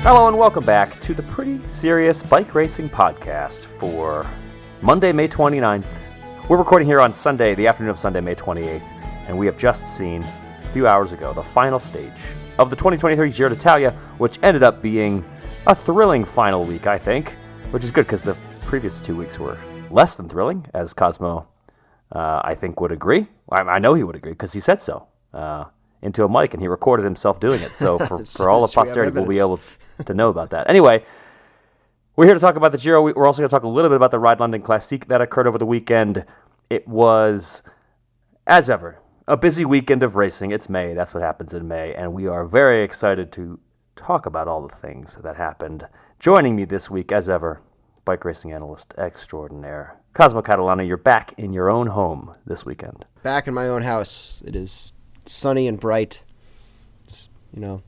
Hello and welcome back to the Pretty Serious Bike Racing Podcast for Monday, May 29th. We're recording here on Sunday, the afternoon of Sunday, May 28th, and we have just seen, a few hours ago, the final stage of the 2023 Giro d'Italia, which ended up being a thrilling final week, I think, which is good because the previous 2 weeks were less than thrilling, as Cosmo, I think, would agree. I know he would agree because he said so into a mic, and he recorded himself doing it. So for all of posterity, we'll be able to know about that. Anyway, we're here to talk about the Giro. We're also going to talk a little bit about the RideLondon Classique that occurred over the weekend. It was, as ever, a busy weekend of racing. It's May. That's what happens in May. And we are very excited to talk about all the things that happened. Joining me this week, as ever, bike racing analyst extraordinaire, Cosmo Catalano. You're back in your own home this weekend. Back in my own house. It is sunny and bright. It's,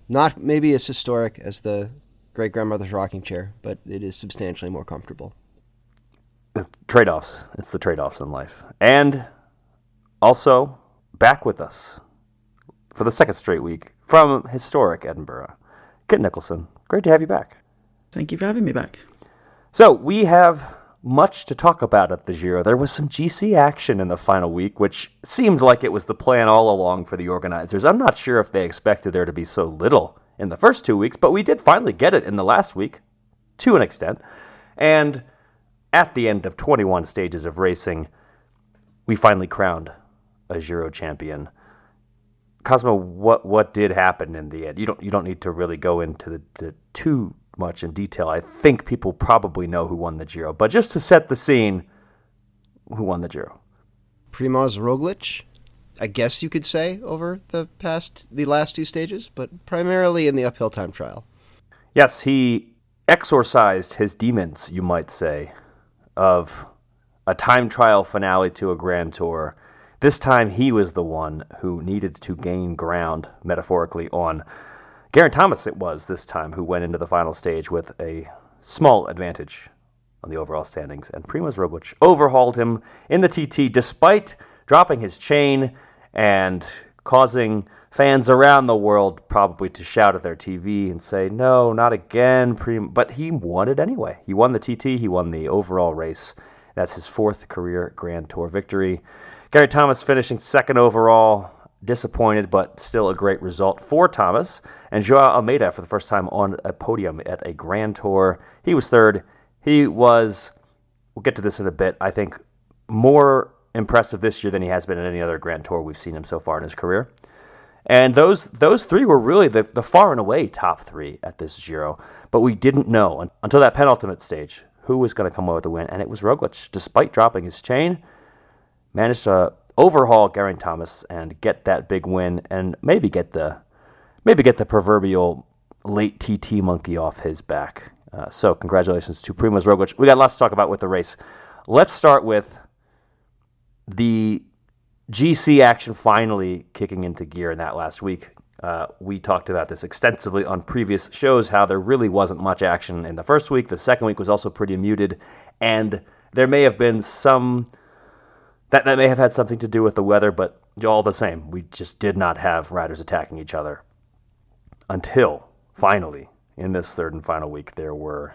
not maybe as historic as the great-grandmother's rocking chair, but it is substantially more comfortable. Trade-offs. It's the trade-offs in life. And also, back with us for the second straight week from historic Edinburgh, Kit Nicholson. Great to have you back. Thank you for having me back. So, we have much to talk about at the Giro. There was some GC action in the final week, which seemed like it was the plan all along for the organizers. I'm not sure if they expected there to be so little in the first 2 weeks, but we did finally get it in the last week, to an extent. And at the end of 21 stages of racing, we finally crowned a Giro champion. Cosmo, what did happen in the end? You don't need to really go into the too much in detail. I think people probably know who won the Giro, but just to set the scene, who won the Giro? Primož Roglič, I guess you could say, over the last two stages, but primarily in the uphill time trial. Yes, he exorcised his demons, you might say, of a time trial finale to a Grand Tour. This time he was the one who needed to gain ground, metaphorically, on Geraint Thomas. It was this time who went into the final stage with a small advantage on the overall standings, and Primož Roglič overhauled him in the TT despite dropping his chain and causing fans around the world probably to shout at their TV and say, no, not again, but he won it anyway. He won the TT, he won the overall race. That's his fourth career Grand Tour victory. Geraint Thomas finishing second overall, disappointed, but still a great result for Thomas. And Joao Almeida, for the first time on a podium at a Grand Tour, he was third. He was, we'll get to this in a bit, I think more impressive this year than he has been in any other Grand Tour we've seen him so far in his career. And those three were really the far and away top three at this Giro. But we didn't know until that penultimate stage who was going to come away with the win, and it was Roglič. Despite dropping his chain, managed to overhaul Geraint Thomas and get that big win, and maybe get the proverbial late TT monkey off his back. So congratulations to Primož Roglič. We got lots to talk about with the race. Let's start with the GC action finally kicking into gear in that last week. We talked about this extensively on previous shows, how there really wasn't much action in the first week. The second week was also pretty muted, and there may have been some... That may have had something to do with the weather, but all the same, we just did not have riders attacking each other. Until, finally, in this third and final week, there were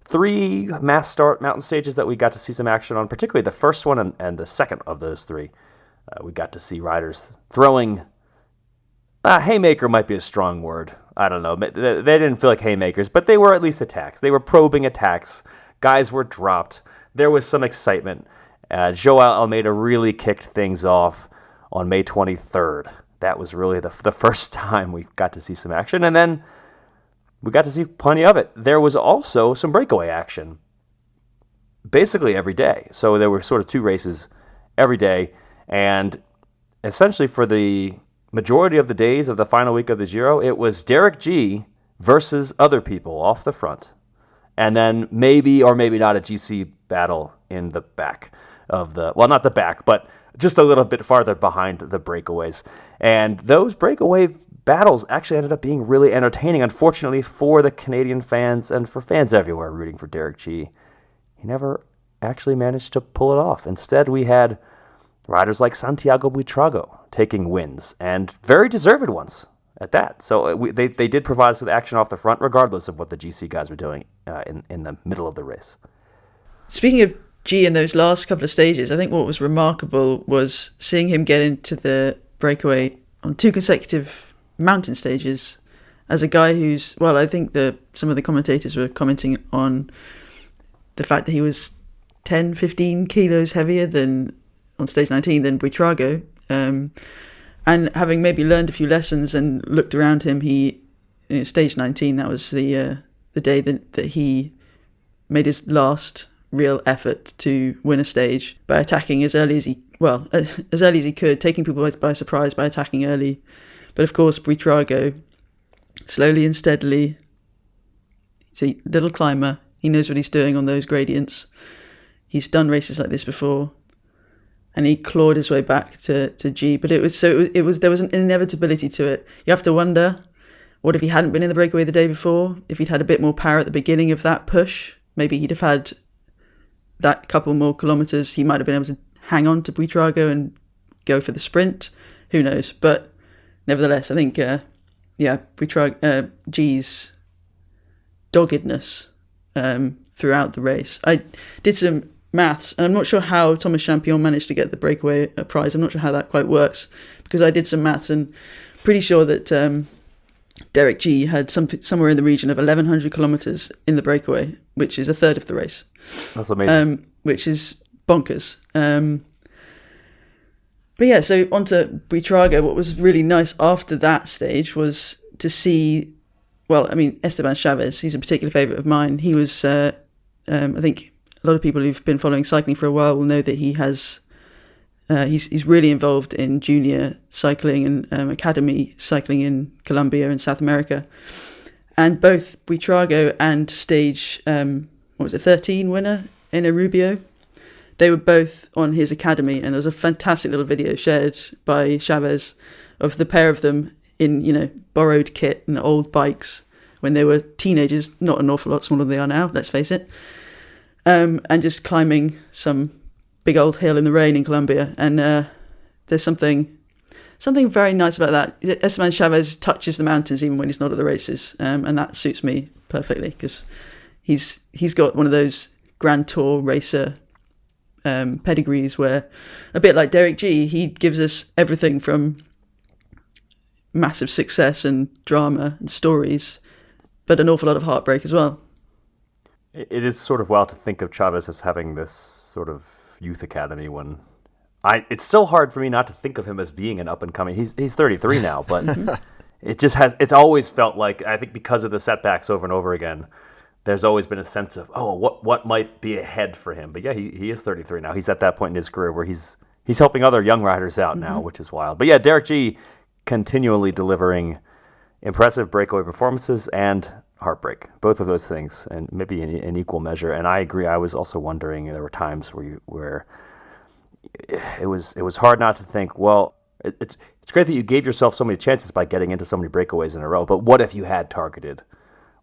3 mass start mountain stages that we got to see some action on, particularly the first one and the second of those 3. We got to see riders throwing... haymaker might be a strong word. I don't know. They didn't feel like haymakers, but they were at least attacks. They were probing attacks. Guys were dropped. There was some excitement. Joao Almeida really kicked things off on May 23rd. That was really the first time we got to see some action, and then we got to see plenty of it. There was also some breakaway action basically every day. So there were sort of 2 races every day, and essentially for the majority of the days of the final week of the Giro, it was Derek G versus other people off the front, and then maybe or maybe not a GC battle in the back of the, well, not the back, but just a little bit farther behind the breakaways. And those breakaway battles actually ended up being really entertaining, unfortunately, for the Canadian fans and for fans everywhere rooting for Derek G. He never actually managed to pull it off. Instead, we had riders like Santiago Buitrago taking wins, and very deserved ones. at that. So they did provide us with action off the front, regardless of what the GC guys were doing in the middle of the race. Speaking of G in those last couple of stages, I think what was remarkable was seeing him get into the breakaway on 2 consecutive mountain stages as a guy who's, well, I think some of the commentators were commenting on the fact that he was 10, 15 kilos heavier than on stage 19 than Buitrago. And having maybe learned a few lessons and looked around him, stage 19, that was the day that he made his last real effort to win a stage by attacking as early as he could, taking people by surprise by attacking early. But of course, Buitrago, slowly and steadily, he's a little climber. He knows what he's doing on those gradients. He's done races like this before. And he clawed his way back to G, but there was an inevitability to it. You have to wonder, what if he hadn't been in the breakaway the day before? If he'd had a bit more power at the beginning of that push, maybe he'd have had that couple more kilometers. He might have been able to hang on to Buitrago and go for the sprint. Who knows? But nevertheless, I think Buitrago, G's doggedness throughout the race. I did some maths, and I'm not sure how Thomas Champion managed to get the breakaway prize. I'm not sure how that quite works, because I did some maths and pretty sure that Derek G had somewhere in the region of 1,100 kilometers in the breakaway, which is a third of the race. That's amazing. Which is bonkers. But yeah, so onto Buitrago. What was really nice after that stage was to see, Esteban Chavez, he's a particular favourite of mine. He was, I think, a lot of people who've been following cycling for a while will know that he has he's really involved in junior cycling and academy cycling in Colombia and South America. And both Buitrago and stage 13 winner Ena Rubio, they were both on his academy, and there was a fantastic little video shared by Chavez of the pair of them in borrowed kit and old bikes when they were teenagers, not an awful lot smaller than they are now, let's face it. And just climbing some big old hill in the rain in Colombia. And there's something very nice about that. Esteban Chavez touches the mountains even when he's not at the races. And that suits me perfectly, because he's got one of those Grand Tour racer pedigrees where, a bit like Derek G, he gives us everything from massive success and drama and stories, but an awful lot of heartbreak as well. It is sort of wild to think of Chavez as having this sort of youth academy when it's still hard for me not to think of him as being an up and coming. He's 33 now, but it's always felt like, I think because of the setbacks over and over again, there's always been a sense of, what might be ahead for him. But yeah, he is 33 now. He's at that point in his career where he's helping other young riders out now, which is wild. But yeah, Derek G continually delivering impressive breakaway performances and heartbreak, both of those things, and maybe in equal measure. And I agree. I was also wondering, there were times where it was hard not to think, well, it's great that you gave yourself so many chances by getting into so many breakaways in a row, but what if you had targeted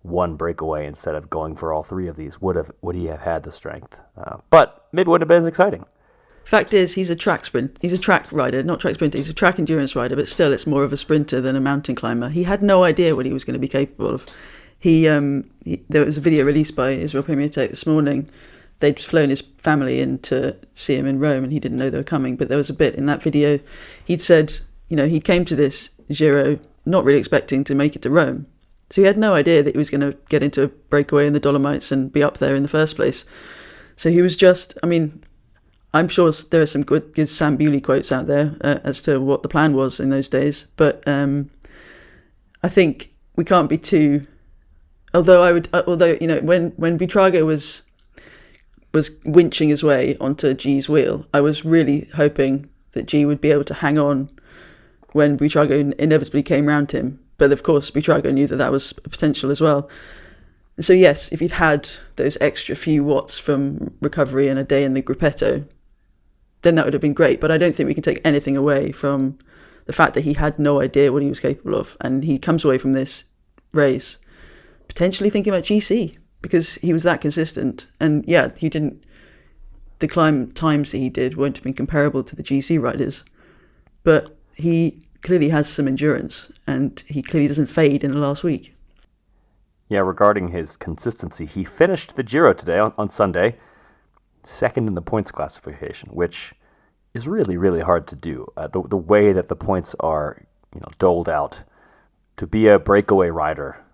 one breakaway instead of going for all three of these? Would he have had the strength? But maybe it wouldn't have been as exciting. Fact is, he's a track rider, not track sprinter. He's a track endurance rider, but still, it's more of a sprinter than a mountain climber. He had no idea what he was going to be capable of. There was a video released by Israel Premier Tech this morning. They'd flown his family in to see him in Rome, and he didn't know they were coming. But there was a bit in that video, he'd said, he came to this Giro not really expecting to make it to Rome. So he had no idea that he was going to get into a breakaway in the Dolomites and be up there in the first place. So he was just, I'm sure there are some good Sam Bewley quotes out there as to what the plan was in those days. But I think we can't be too... when Buitrago was winching his way onto G's wheel, I was really hoping that G would be able to hang on when Buitrago inevitably came round him. But of course, Buitrago knew that was a potential as well. So yes, if he'd had those extra few watts from recovery and a day in the gruppetto, then that would have been great. But I don't think we can take anything away from the fact that he had no idea what he was capable of. And he comes away from this race potentially thinking about GC, because he was that consistent. And yeah, the climb times that he did won't have been comparable to the GC riders, but he clearly has some endurance, and he clearly doesn't fade in the last week. Yeah, regarding his consistency, he finished the Giro today on Sunday, second in the points classification, which is really, really hard to do. The way that the points are, doled out, to be a breakaway rider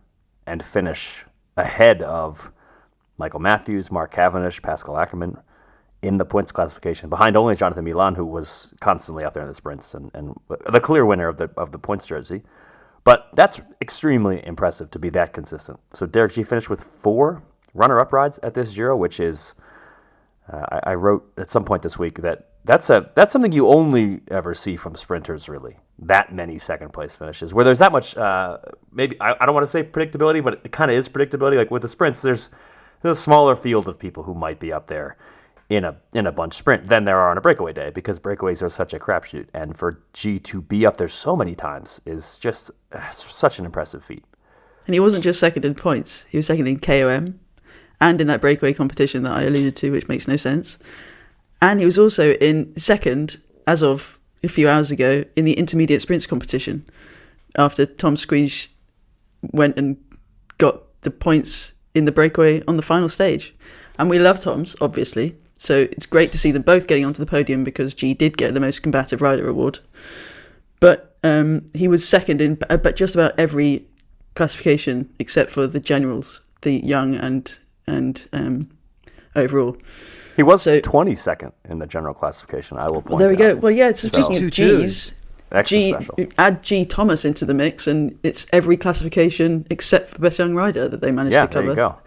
and finish ahead of Michael Matthews, Mark Cavendish, Pascal Ackermann in the points classification, behind only Jonathan Milan, who was constantly out there in the sprints and the clear winner of the points jersey. But that's extremely impressive to be that consistent. So Derek G finished with 4 runner-up rides at this Giro, which is, I wrote at some point this week that's something you only ever see from sprinters, really. That many second-place finishes, where there's that much, maybe, I don't want to say predictability, but it kind of is predictability. Like with the sprints, there's a smaller field of people who might be up there in a bunch sprint than there are on a breakaway day, because breakaways are such a crapshoot. And for G to be up there so many times is just such an impressive feat. And he wasn't just second in points, he was second in KOM and in that breakaway competition that I alluded to, which makes no sense. And he was also in second, as of a few hours ago, in the intermediate sprints competition, after Tom Squeege went and got the points in the breakaway on the final stage. And we love Tom's, obviously. So it's great to see them both getting onto the podium, because G did get the most combative rider award. But he was second in but just about every classification except for the generals, the young and overall. He was 22nd in the general classification, I will point out. There we go. Well, yeah, it's just two G's. Extra special. Add G Thomas into the mix, and it's every classification except for Best Young Rider that they managed to cover. There you go.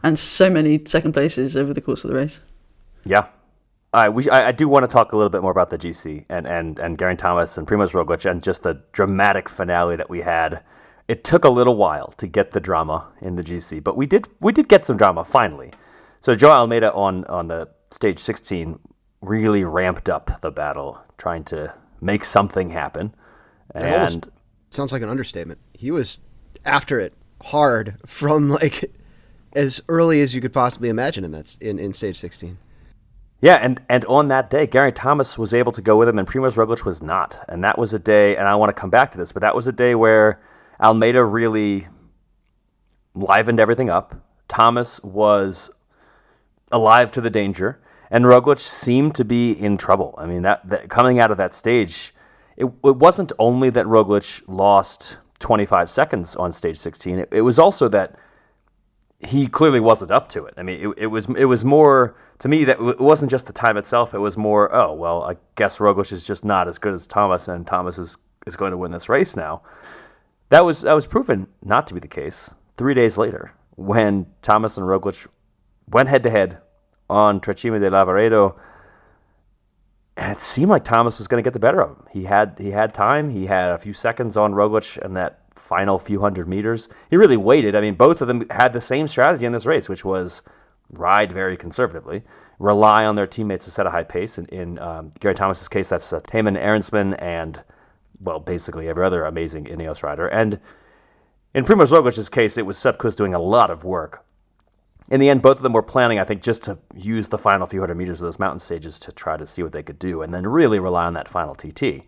And so many second places over the course of the race. Yeah. I do want to talk a little bit more about the GC and Geraint Thomas and Primož Roglič and just the dramatic finale that we had. It took a little while to get the drama in the GC, but we did get some drama finally. So Joao Almeida on the stage 16 really ramped up the battle, trying to make something happen. That almost sounds like an understatement. He was after it hard from like as early as you could possibly imagine in stage 16. Yeah, and on that day, Geraint Thomas was able to go with him, and Primož Roglič was not. And that was a day, and I want to come back to this, but that was a day where Almeida really livened everything up. Thomas was alive to the danger, and Roglič seemed to be in trouble. I mean, that coming out of that stage, it wasn't only that Roglič lost 25 seconds on stage 16. It was also that he clearly wasn't up to it. I mean, it was more, to me, that it wasn't just the time itself. It was more, oh, well, I guess Roglič is just not as good as Thomas, and Thomas is going to win this race now. That was proven not to be the case 3 days later, when Thomas and Roglič went head-to-head on Trecime de Lavaredo, and it seemed like Thomas was going to get the better of him. He had time. He had a few seconds on Roglič and that final few hundred meters. He really waited. I mean, both of them had the same strategy in this race, which was ride very conservatively, rely on their teammates to set a high pace. In Geraint Thomas's case, that's Tayman Ahrensman and, well, basically every other amazing Ineos rider. And in Primož Roglic's case, it was Sepp Kuss doing a lot of work. In the end, both of them were planning, I think, just to use the final few hundred meters of those mountain stages to try to see what they could do, and then really rely on that final TT.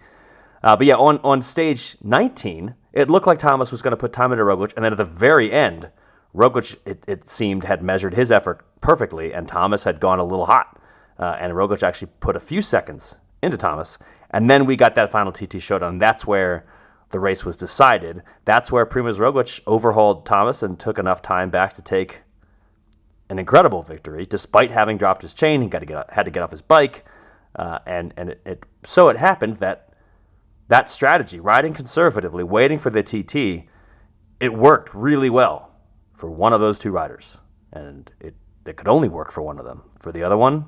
But yeah, on stage 19, it looked like Thomas was going to put time into Roglič, and then at the very end, Roglič, it seemed, had measured his effort perfectly, and Thomas had gone a little hot. And Roglič actually put a few seconds into Thomas, and then we got that final TT showdown. That's where the race was decided. That's where Primož Roglič overhauled Thomas and took enough time back to take an incredible victory, despite having dropped his chain. He had to get off his bike, and so it happened that strategy, riding conservatively, waiting for the TT, it worked really well for one of those two riders, and it could only work for one of them. For the other one,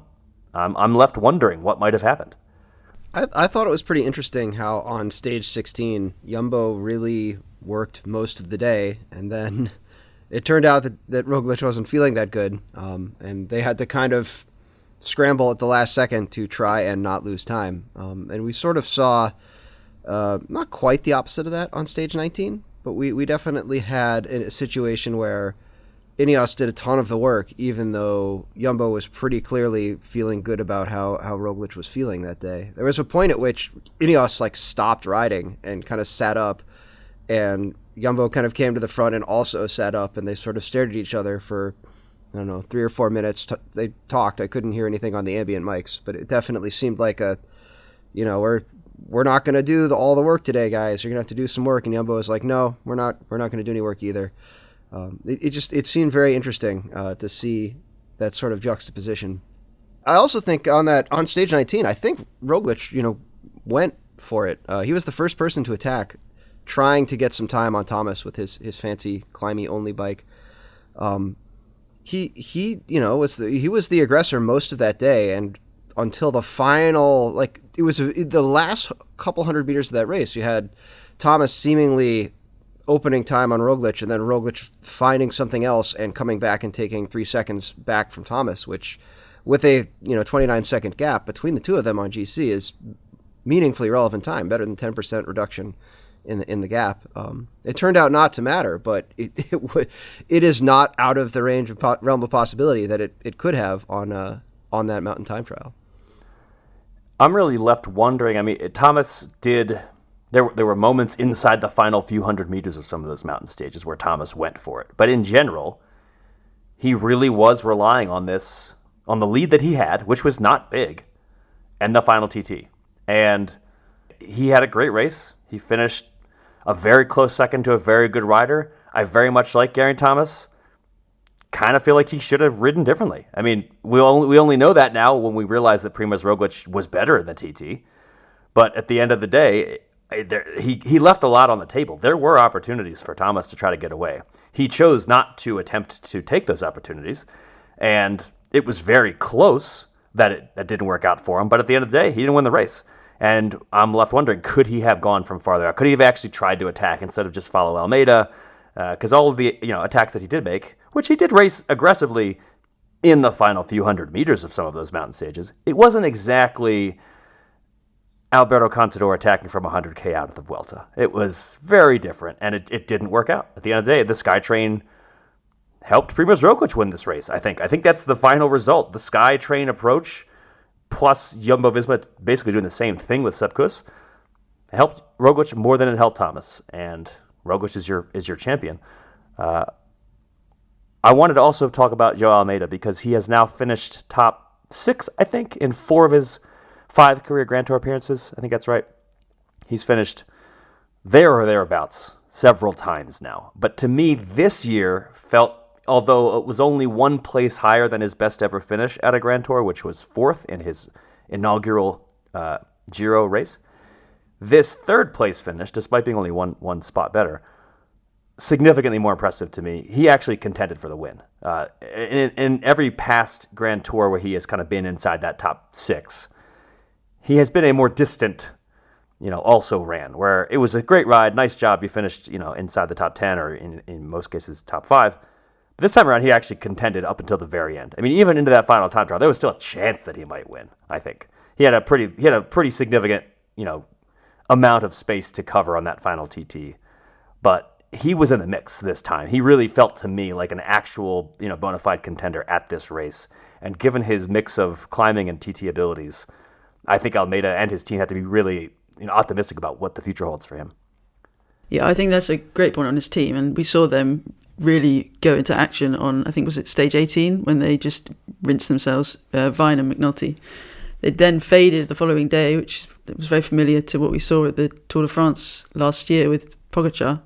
I'm left wondering what might have happened. I thought it was pretty interesting how on stage 16, Jumbo really worked most of the day, and then it turned out that Roglič wasn't feeling that good, and they had to kind of scramble at the last second to try and not lose time. And we sort of saw not quite the opposite of that on stage 19, but we definitely had a situation where Ineos did a ton of the work, even though Jumbo was pretty clearly feeling good about how Roglič was feeling that day. There was a point at which Ineos like stopped riding and kind of sat up, and Jumbo kind of came to the front and also sat up, and they sort of stared at each other for, I don't know, 3 or 4 minutes. They talked. I couldn't hear anything on the ambient mics, but it definitely seemed like we're not going to do all the work today, guys. You're going to have to do some work. And Jumbo was like, no, we're not going to do any work either. It seemed very interesting to see that sort of juxtaposition. I also think on stage 19, I think Roglič, went for it. He was the first person to attack, trying to get some time on Thomas with his fancy climby only bike. He was the aggressor most of that day, and until the final, it was the last couple hundred meters of that race, you had Thomas seemingly opening time on Roglič, and then Roglič finding something else and coming back and taking 3 seconds back from Thomas, which with a 29-second gap between the two of them on GC is meaningfully relevant time, better than 10% reduction in the gap. It turned out not to matter, but it is not out of the range of realm of possibility that it could have on that mountain time trial. I'm really left wondering. I mean, Thomas did. There were moments inside the final few hundred meters of some of those mountain stages where Thomas went for it. But in general, he really was relying on the lead that he had, which was not big, and the final TT. And he had a great race. He finished a very close second to a very good rider. I very much like Geraint Thomas. Kind of feel like he should have ridden differently. I mean, we only know that now when we realize that Primož Roglič was better in the TT. But at the end of the day, he left a lot on the table. There were opportunities for Thomas to try to get away. He chose not to attempt to take those opportunities, and it was very close that didn't work out for him. But at the end of the day, he didn't win the race. And I'm left wondering, could he have gone from farther out? Could he have actually tried to attack instead of just follow Almeida? Because all of the attacks that he did make, which he did race aggressively in the final few hundred meters of some of those mountain stages, it wasn't exactly Alberto Contador attacking from 100K out of the Vuelta. It was very different, and it didn't work out. At the end of the day, the SkyTrain helped Primož Roglič win this race, I think. I think that's the final result. The SkyTrain approach, plus Jumbo-Visma basically doing the same thing with Sepp Kuss, helped Roglič more than it helped Thomas, and Roglič is your champion. I wanted to also talk about Joao Almeida because he has now finished top 6, I think, in 4 of his 5 career Grand Tour appearances. I think that's right. He's finished there or thereabouts several times now. But to me, this year felt, although it was only 1 place higher than his best ever finish at a Grand Tour, which was 4th in his inaugural Giro race, this 3rd place finish, despite being only one spot better, significantly more impressive to me. He actually contended for the win. In every past Grand Tour where he has kind of been inside that top 6, he has been a more distant, also ran, where it was a great ride, nice job, you finished, inside the top 10 or in most cases top 5. But this time around, he actually contended up until the very end. I mean, even into that final time trial, there was still a chance that he might win, I think. He had a pretty significant, amount of space to cover on that final TT. But he was in the mix this time. He really felt to me like an actual, bona fide contender at this race. And given his mix of climbing and TT abilities, I think Almeida and his team had to be really optimistic about what the future holds for him. Yeah, I think that's a great point on his team. And we saw them really go into action on, I think, was it stage 18, when they just rinsed themselves, Vine and McNulty. They then faded the following day, which was very familiar to what we saw at the Tour de France last year with Pogačar.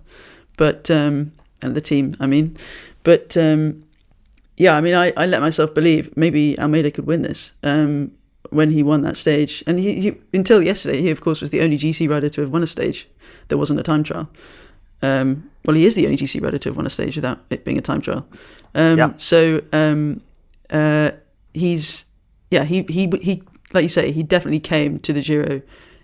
But and the team, I mean. But I let myself believe maybe Almeida could win this when he won that stage. And he until yesterday, he of course was the only GC rider to have won a stage that wasn't a time trial. Well, he is the only GC rider to have won a stage without it being a time trial. So he's he like you say, he definitely came to the Giro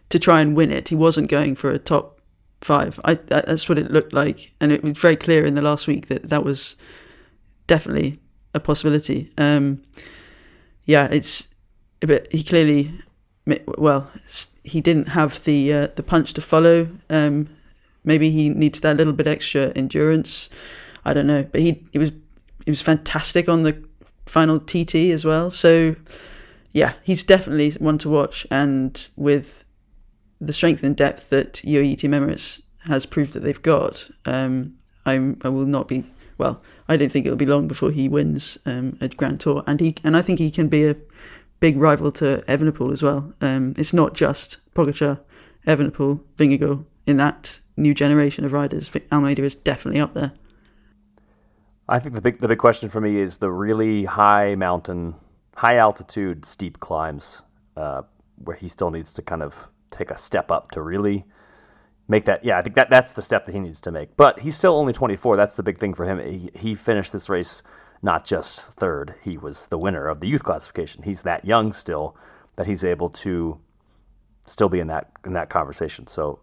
to try and win it. He wasn't going for a top 5. That's what it looked like, and it was very clear in the last week that was definitely a possibility. It's a bit. He clearly, he didn't have the punch to follow. Maybe he needs that little bit extra endurance. I don't know, but he was was fantastic on the final TT as well. So yeah, he's definitely one to watch, and with the strength and depth that UAE Team Emirates has proved that they've got, I will not be. Well, I don't think it'll be long before he wins a Grand Tour, and I think he can be a big rival to Evenepoel as well. It's not just Pogačar, Evenepoel, Vingegaard in that new generation of riders. Almeida is definitely up there. I think the big question for me is the really high altitude, steep climbs, where he still needs to kind of take a step up to really make that. Yeah, I think that's the step that he needs to make. But he's still only 24. That's the big thing for him. He finished this race not just third. He was the winner of the youth classification. He's that young still that he's able to still be in that conversation. So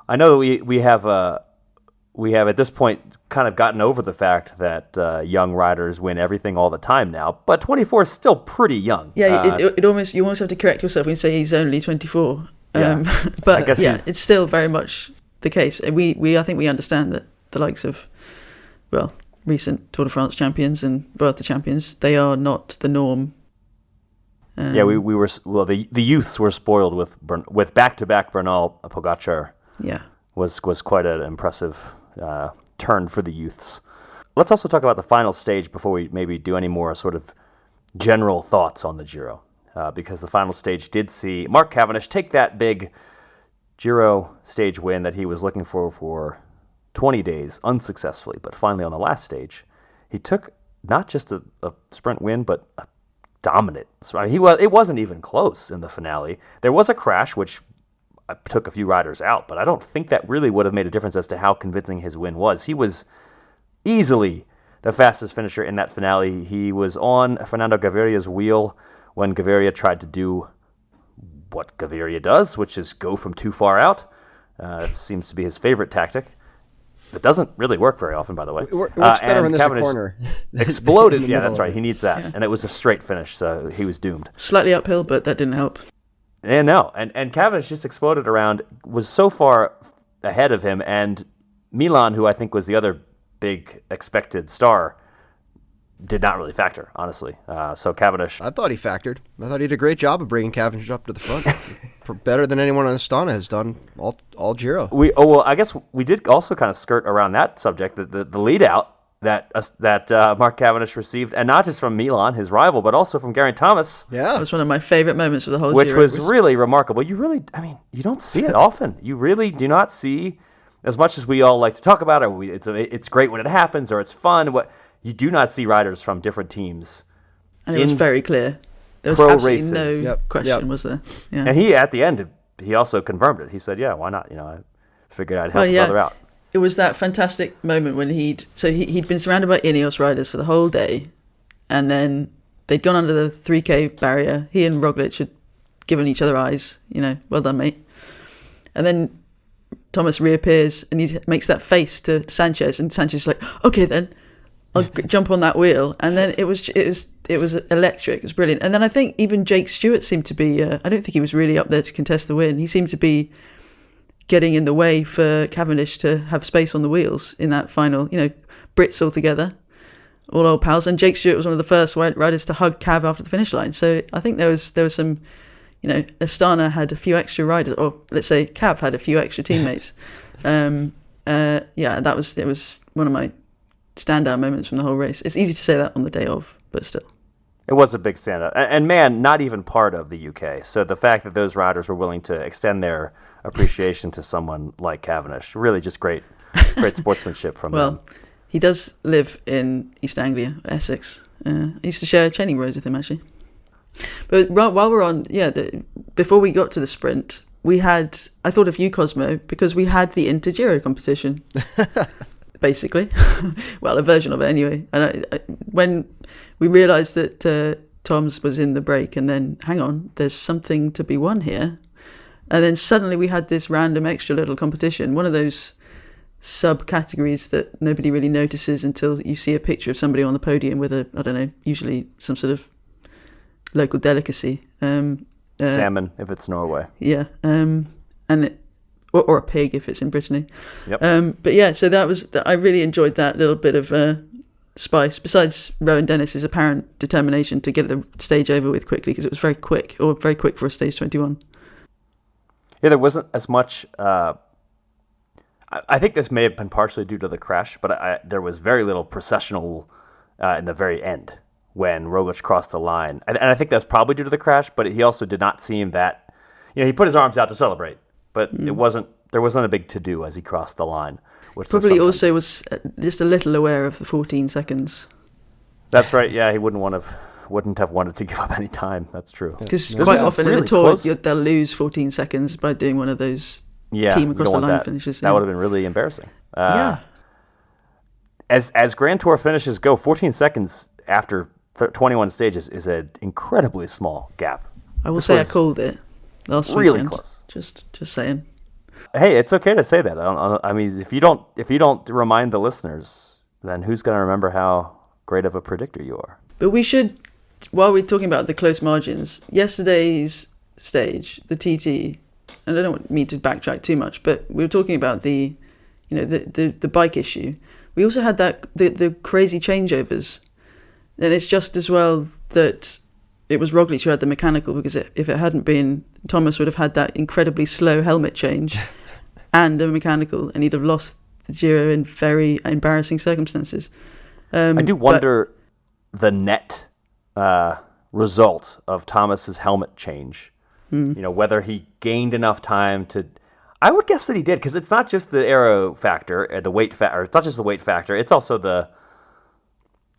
I know that we have at this point kind of gotten over the fact that young riders win everything all the time now, but 24 is still pretty young. Yeah, you almost have to correct yourself when you say he's only 24. Yeah. But I guess it's still very much the case. I think we understand that the likes of, well, recent Tour de France champions and Vuelta champions, they are not the norm. We were the youths were spoiled with back-to-back Bernal Pogačar. Yeah, was quite an impressive turn for the youths. Let's also talk about the final stage before we maybe do any more sort of general thoughts on the Giro, because the final stage did see Mark Cavendish take that big Giro stage win that he was looking for 20 days unsuccessfully, but finally on the last stage, he took not just a sprint win, but a dominant. So it wasn't even close in the finale. There was a crash, which took a few riders out, but I don't think that really would have made a difference as to how convincing his win was. He was easily the fastest finisher in that finale. He was on Fernando Gaviria's wheel when Gaviria tried to do what Gaviria does, which is go from too far out. It seems to be his favorite tactic. It doesn't really work very often, by the way. It works better when there's a corner. Exploded. Yeah, that's right. He needs that. Yeah. And it was a straight finish, so he was doomed. Slightly uphill, but that didn't help. And no. And Cavendish just exploded around, was so far ahead of him, and Milan, who I think was the other big expected star, did not really factor, honestly. So Cavendish... I thought he factored. I thought he did a great job of bringing Cavendish up to the front. Better than anyone on Astana has done all Giro. I guess we did also kind of skirt around that subject, the lead out that Mark Cavendish received, and not just from Milan, his rival, but also from Geraint Thomas. Yeah. That was one of my favorite moments of the whole Giro. Which Giro. was really remarkable. You don't see it often. You really do not see, as much as we all like to talk about it, it's great when it happens, or it's fun, you do not see riders from different teams. And it was very clear. There was absolutely no question, was there? Yeah. And he, at the end, he also confirmed it. He said, yeah, why not? I figured I'd help the brother out. It was that fantastic moment when he'd been surrounded by Ineos riders for the whole day, and then they'd gone under the 3K barrier. He and Roglič had given each other eyes, well done, mate. And then Thomas reappears and he makes that face to Sanchez, and Sanchez is like, okay then, I'll jump on that wheel. And then it was electric. It was brilliant. And then I think even Jake Stewart seemed to be, I don't think he was really up there to contest the win. He seemed to be getting in the way for Cavendish to have space on the wheels in that final, Brits all together, all old pals. And Jake Stewart was one of the first riders to hug Cav after the finish line. So I think there was some, Astana had a few extra riders, or let's say Cav had a few extra teammates. It was one of my standout moments from the whole race. It's easy to say that on the day of, but still. It was a big standout. And man, not even part of the UK. So the fact that those riders were willing to extend their appreciation to someone like Cavendish, really just great sportsmanship from them. He does live in East Anglia, Essex. I used to share training roads with him, actually. But while we're on, before we got to the sprint, I thought of you, Cosmo, because we had the Inter-Giro competition. Basically, well, a version of it anyway. And when we realised that Tom's was in the break, and then hang on, there's something to be won here, and then suddenly we had this random extra little competition, one of those subcategories that nobody really notices until you see a picture of somebody on the podium with usually some sort of local delicacy, salmon if it's Norway, or a pig if it's in Brittany. Yep. So I really enjoyed that little bit of spice, besides Rowan Dennis's apparent determination to get the stage over with quickly, because it was very quick for a stage 21. Yeah, there wasn't as much. I think this may have been partially due to the crash, but there was very little processional in the very end when Roglič crossed the line. And I think that's probably due to the crash, but he also did not seem that... he put his arms out to celebrate, but there wasn't a big to-do as he crossed the line. Which probably also was just a little aware of the 14 seconds. That's right, yeah, he wouldn't have wanted to give up any time. That's true. Because quite often in the Tour, they'll lose 14 seconds by doing one of those team across the line finishes. That would have been really embarrassing. Yeah. As Grand Tour finishes go, 14 seconds after 21 stages is an incredibly small gap. I will say I called it last weekend. Really close. Just saying. Hey, it's okay to say that. I mean, if you don't remind the listeners, then who's going to remember how great of a predictor you are? But we should, while we're talking about the close margins, yesterday's stage, the TT, and I don't mean to backtrack too much, but we were talking about the bike issue. We also had the crazy changeovers, and it's just as well that it was Roglič who had the mechanical, because if it hadn't been, Thomas would have had that incredibly slow helmet change and a mechanical, and he'd have lost the Giro in very embarrassing circumstances. I do wonder the net result of Thomas's helmet change. Whether he gained enough time to... I would guess that he did, because it's not just the aero factor, the weight factor. It's not just the weight factor. It's also the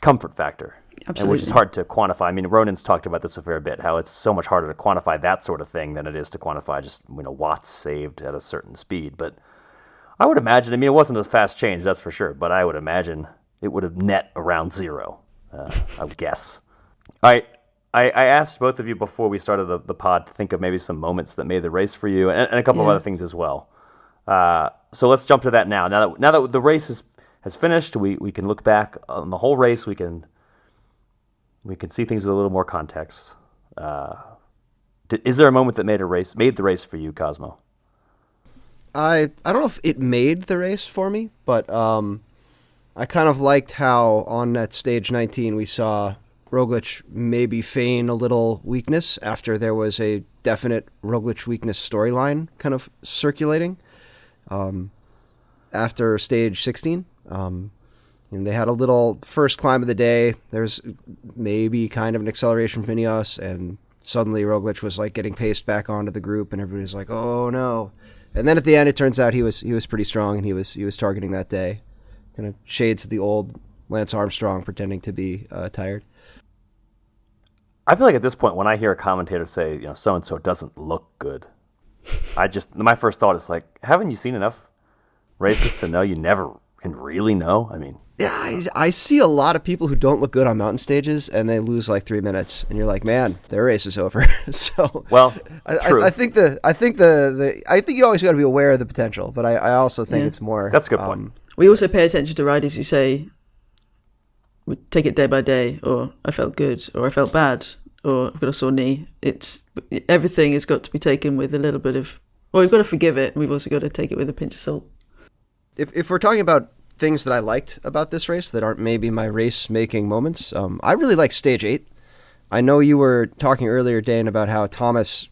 comfort factor. Absolutely. Which is hard to quantify. I mean, Ronan's talked about this a fair bit, how it's so much harder to quantify that sort of thing than it is to quantify just watts saved at a certain speed. But I would imagine, it wasn't a fast change, that's for sure, but I would imagine it would have net around zero, I would guess. All right, I asked both of you before we started the pod to think of maybe some moments that made the race for you, and a couple of other things as well. So let's jump to that now. Now that the race has finished, we can look back on the whole race. We can see things with a little more context. Is there a moment that made the race for you, Cosmo? I don't know if it made the race for me, but I kind of liked how on that stage 19 we saw Roglič maybe feign a little weakness after there was a definite Roglič weakness storyline kind of circulating after stage 16. And they had a little first climb of the day. There's maybe kind of an acceleration from Ineos, and suddenly Roglič was like getting paced back onto the group, and everybody was like, "Oh no!" And then at the end, it turns out he was pretty strong, and he was targeting that day, kind of shades of the old Lance Armstrong pretending to be tired. I feel like at this point, when I hear a commentator say, so and so doesn't look good, my first thought is like, haven't you seen enough races to know you never can really know? I mean. Yeah, I see a lot of people who don't look good on mountain stages, and they lose like 3 minutes, and you're like, man, their race is over. So, well, true. I think you always got to be aware of the potential, but I also think it's more. That's a good point. We also pay attention to riders who say, "We take it day by day," or "I felt good," or "I felt bad," or "I've got a sore knee." Everything has got to be taken with a little bit of. Well, we've got to forgive it, and we've also got to take it with a pinch of salt. If we're talking about things that I liked about this race that aren't maybe my race-making moments, I really like stage 8. I know you were talking earlier, Dane, about how Thomas,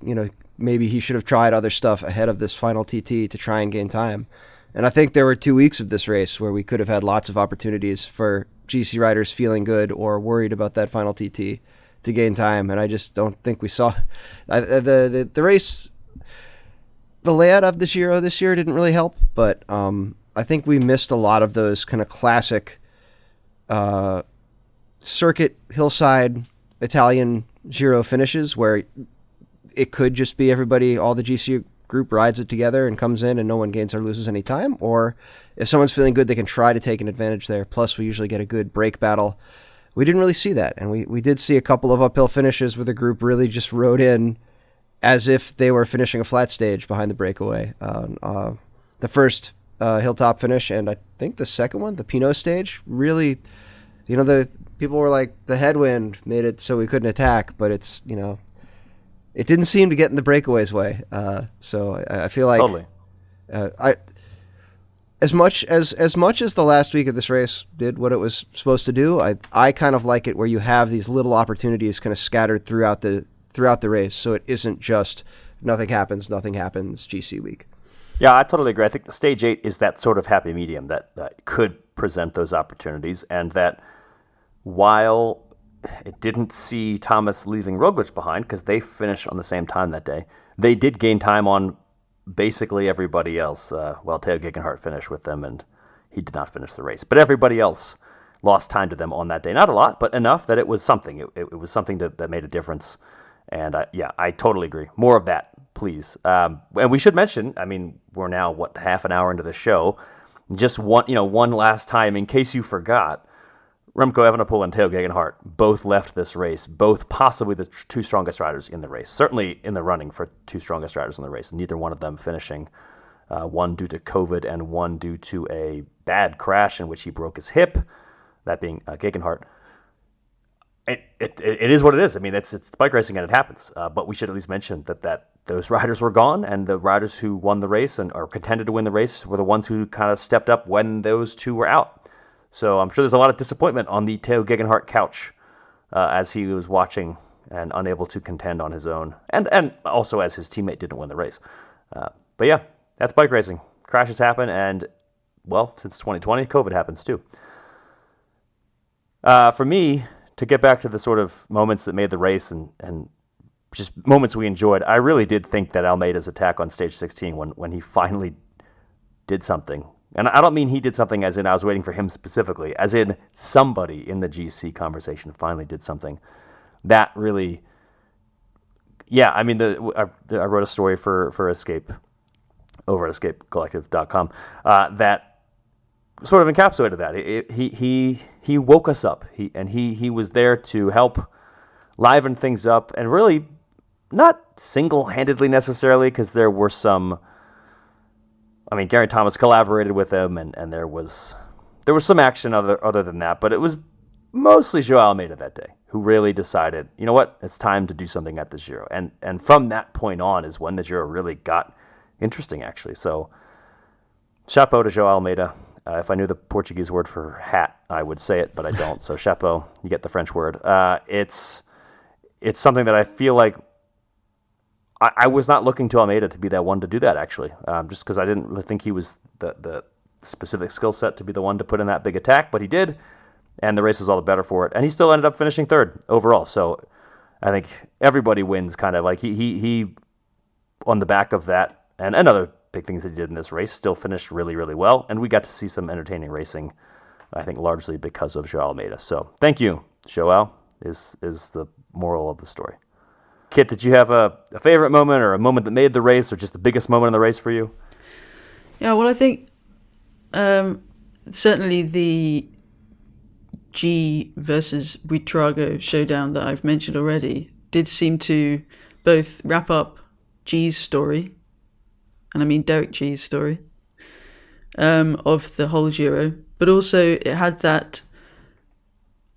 maybe he should have tried other stuff ahead of this final TT to try and gain time. And I think there were 2 weeks of this race where we could have had lots of opportunities for GC riders feeling good or worried about that final TT to gain time, and I just don't think we saw the race. The layout of the Giro this year didn't really help, but I think we missed a lot of those kind of classic circuit hillside Italian Giro finishes where it could just be everybody, all the GC group rides it together and comes in and no one gains or loses any time. Or if someone's feeling good, they can try to take an advantage there. Plus, we usually get a good break battle. We didn't really see that. And we did see a couple of uphill finishes where the group really just rode in as if they were finishing a flat stage behind the breakaway. The first hilltop finish, and I think the second one, the Pinot stage, really, the people were like, the headwind made it so we couldn't attack, but it's, it didn't seem to get in the breakaway's way. So I feel like totally. as much as the last week of this race did what it was supposed to do, I kind of like it where you have these little opportunities kind of scattered throughout the race, so it isn't just nothing happens, GC week. Yeah, I totally agree. I think the stage 8 is that sort of happy medium that could present those opportunities, and that while it didn't see Thomas leaving Roglič behind because they finished on the same time that day, they did gain time on basically everybody else. Well, Teo Gegenhardt finished with them, and he did not finish the race. But everybody else lost time to them on that day. Not a lot, but enough that it was something. It was something that made a difference. And I totally agree. More of that, please. And we should mention, I mean, we're now, half an hour into the show. Just one last time, in case you forgot, Remco Evenepoel and Teo Gegenhardt both left this race, both possibly the two strongest riders in the race, certainly in the running for two strongest riders in the race, neither one of them finishing, one due to COVID and one due to a bad crash in which he broke his hip, that being Gegenhardt. It is what it is. I mean, it's bike racing and it happens, but we should at least mention that those riders were gone, and the riders who won the race or contended to win the race were the ones who kind of stepped up when those two were out. So I'm sure there's a lot of disappointment on the Teo Gegenhardt couch as he was watching and unable to contend on his own, and also as his teammate didn't win the race. But yeah, that's bike racing. Crashes happen, and, well, since 2020, COVID happens too. For me, to get back to the sort of moments that made the race and just moments we enjoyed, I really did think that Almeida's attack on stage 16 when he finally did something. And I don't mean he did something as in I was waiting for him specifically, as in somebody in the GC conversation finally did something. That really, yeah, I mean, I wrote a story for Escape over at escapecollective.com that sort of encapsulated that. He woke us up. He was there to help liven things up, and really not single-handedly necessarily, because there were some. I mean, Geraint Thomas collaborated with him, and there was some action other than that, but it was mostly Joao Almeida that day who really decided, you know what, it's time to do something at the Giro. And from that point on is when the Giro really got interesting, actually. So, chapeau to Joao Almeida. If I knew the Portuguese word for hat, I would say it, but I don't. So, chapeau, you get the French word. It's something that I feel like I was not looking to Almeida to be that one to do that, actually, just because I didn't really think he was the specific skill set to be the one to put in that big attack, but he did, and the race was all the better for it. And he still ended up finishing third overall. So I think everybody wins, kind of like he on the back of that and other big things that he did in this race, still finished really, really well. And we got to see some entertaining racing, I think largely because of Joao Almeida. So thank you, Joao, is the moral of the story. Kit, did you have a favorite moment or a moment that made the race or just the biggest moment in the race for you? Yeah, well, I think certainly the G versus Buitrago showdown that I've mentioned already did seem to both wrap up G's story, and I mean Derek G's story, of the whole Giro, but also it had that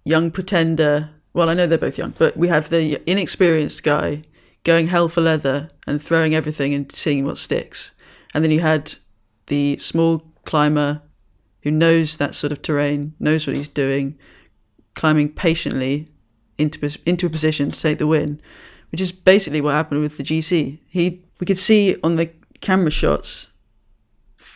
young pretender. Well, I know they're both young, but we have the inexperienced guy going hell for leather and throwing everything and seeing what sticks. And then you had the small climber who knows that sort of terrain, knows what he's doing, climbing patiently into a position to take the win, which is basically what happened with the GC. We could see on the camera shots,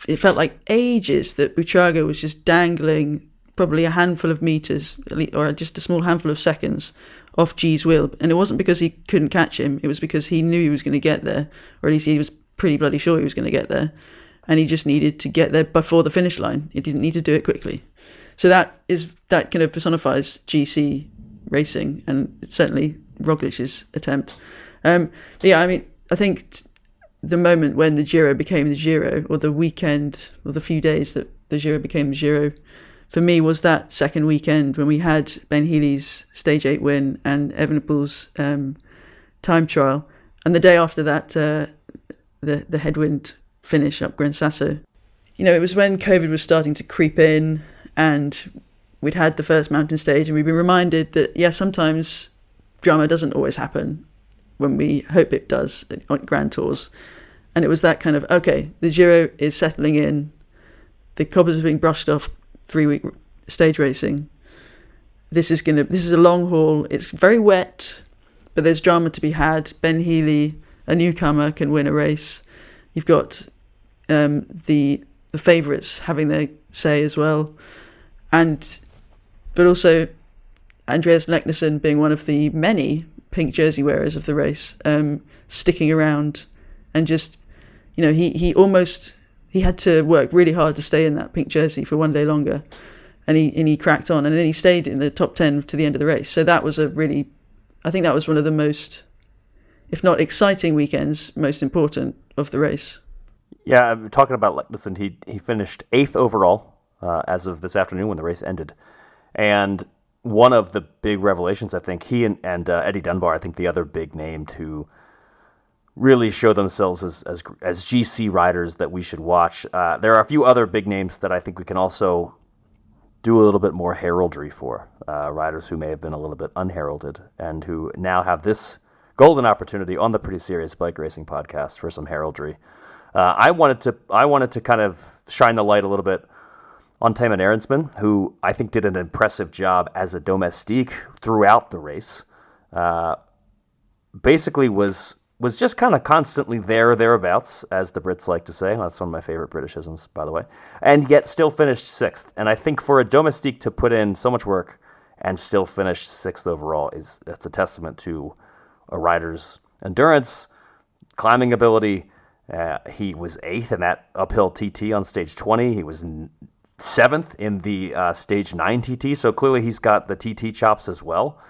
it felt like ages that Buitrago was just dangling probably a handful of meters, or just a small handful of seconds off G's wheel. And it wasn't because he couldn't catch him, it was because he knew he was going to get there, or at least he was pretty bloody sure he was going to get there. And he just needed to get there before the finish line. He didn't need to do it quickly. So that kind of personifies GC racing, and it's certainly Roglic's attempt. But yeah, I mean, I think the moment when the Giro became the Giro, or the weekend, or the few days that the Giro became the Giro, for me was that second weekend when we had Ben Healy's Stage 8 win and Evenepoel's time trial. And the day after that, the headwind finish up Gran Sasso. You know, it was when COVID was starting to creep in, and we'd had the first mountain stage, and we'd been reminded that, yeah, sometimes drama doesn't always happen when we hope it does on Grand Tours. And it was that kind of, okay, the Giro is settling in. the cobblers are being brushed off 3-week stage racing. This is a long haul. It's very wet, but there's drama to be had. Ben Healy, a newcomer, can win a race. You've got the favourites having their say as well, but also Andreas Nicholson being one of the many pink jersey wearers of the race, sticking around, and just, he had to work really hard to stay in that pink jersey for one day longer, and he cracked on, and then he stayed in the top 10 to the end of the race. So that was I think that was one of the most, if not exciting weekends, most important of the race. Yeah, I'm talking about Leckerson. He finished 8th overall as of this afternoon when the race ended. And one of the big revelations, I think, he and Eddie Dunbar, I think the other big name to really show themselves as GC riders that we should watch. There are a few other big names that I think we can also do a little bit more heraldry for, riders who may have been a little bit unheralded and who now have this golden opportunity on the Pretty Serious Bike Racing Podcast for some heraldry. I wanted to kind of shine the light a little bit on Tijmen Arendsman, who I think did an impressive job as a domestique throughout the race. Basically was just kind of constantly thereabouts, as the Brits like to say. That's one of my favorite Britishisms, by the way. And yet still finished 6th. And I think for a domestique to put in so much work and still finish 6th overall, that's a testament to a rider's endurance, climbing ability. He was 8th in that uphill TT on stage 20. He was 7th in the stage 9 TT. So clearly he's got the TT chops as well.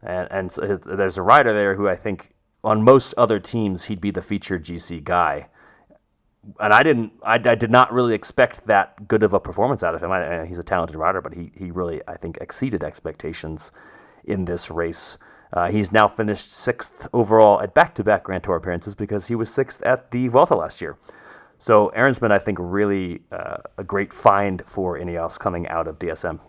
And so there's a rider there who I think on most other teams he'd be the featured GC guy. And I did not really expect that good of a performance out of him. He's a talented rider, but he really, I think, exceeded expectations in this race. He's now finished 6th overall at back-to-back Grand Tour appearances because he was 6th at the Vuelta last year. So Arendsman, I think, really a great find for Ineos coming out of DSM.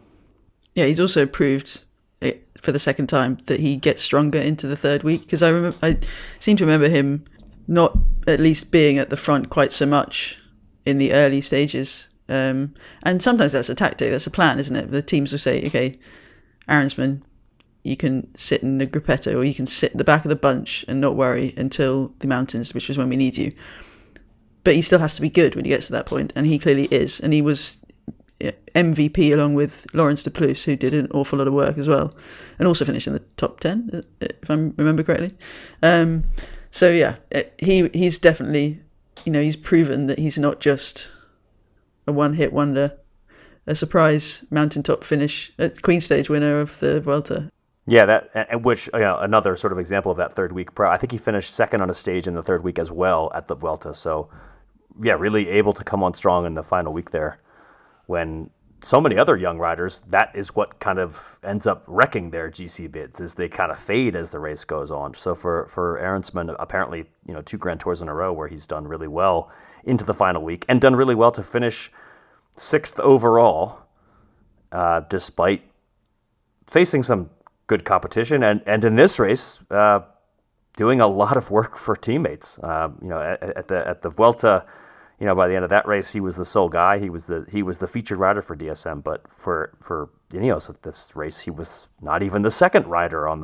Yeah, he's also proved it for the second time that he gets stronger into the third week, because I seem to remember him not at least being at the front quite so much in the early stages. And sometimes that's a tactic, that's a plan, isn't it? The teams will say, okay, Arendsman, you can sit in the gruppetto, or you can sit at the back of the bunch and not worry until the mountains, which is when we need you. But he still has to be good when he gets to that point, and he clearly is. And he was MVP along with Laurens de Plus, who did an awful lot of work as well, and also finished in the top 10, if I remember correctly. So yeah, he's definitely, he's proven that he's not just a one-hit wonder, a surprise mountaintop finish, a Queen Stage winner of the Vuelta. Yeah, which another sort of example of that third week pro. I think he finished 2nd on a stage in the third week as well at the Vuelta. So yeah, really able to come on strong in the final week there, when so many other young riders, that is what kind of ends up wrecking their GC bids, is they kind of fade as the race goes on. So for Arendsman, apparently, 2 Grand Tours in a row where he's done really well into the final week and done really well to finish 6th overall, despite facing some good competition, and in this race, doing a lot of work for teammates. At the Vuelta, by the end of that race, he was the sole guy. He was the featured rider for DSM. But for Ineos at this race, he was not even the second rider on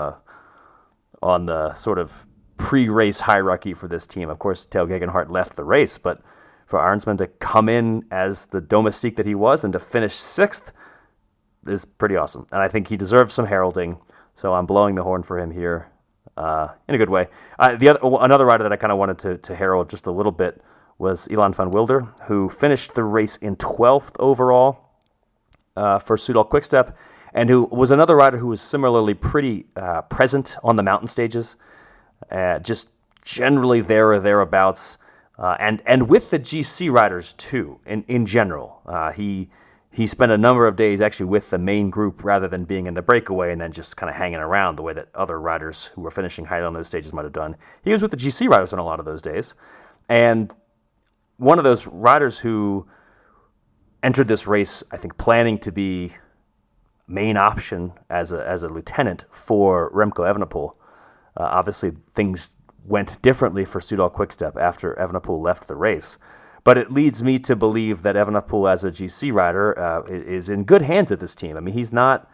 the sort of pre-race hierarchy for this team. Of course, Theo Gegenhardt left the race, but for Arendsman to come in as the domestique that he was and to finish 6th is pretty awesome. And I think he deserves some heralding. So I'm blowing the horn for him here in a good way. Another rider that I kind of wanted to herald just a little bit was Ilan van Wilder, who finished the race in 12th overall for Soudal Quickstep, and who was another rider who was similarly pretty present on the mountain stages, just generally there or thereabouts, and with the GC riders too, in general. He spent a number of days actually with the main group rather than being in the breakaway and then just kind of hanging around the way that other riders who were finishing high on those stages might have done. He was with the GC riders on a lot of those days. And one of those riders who entered this race, I think, planning to be main option as a lieutenant for Remco Evenepoel. Obviously, things went differently for Soudal Quickstep after Evenepoel left the race. But it leads me to believe that Evenepoel, as a GC rider, is in good hands at this team. I mean, he's not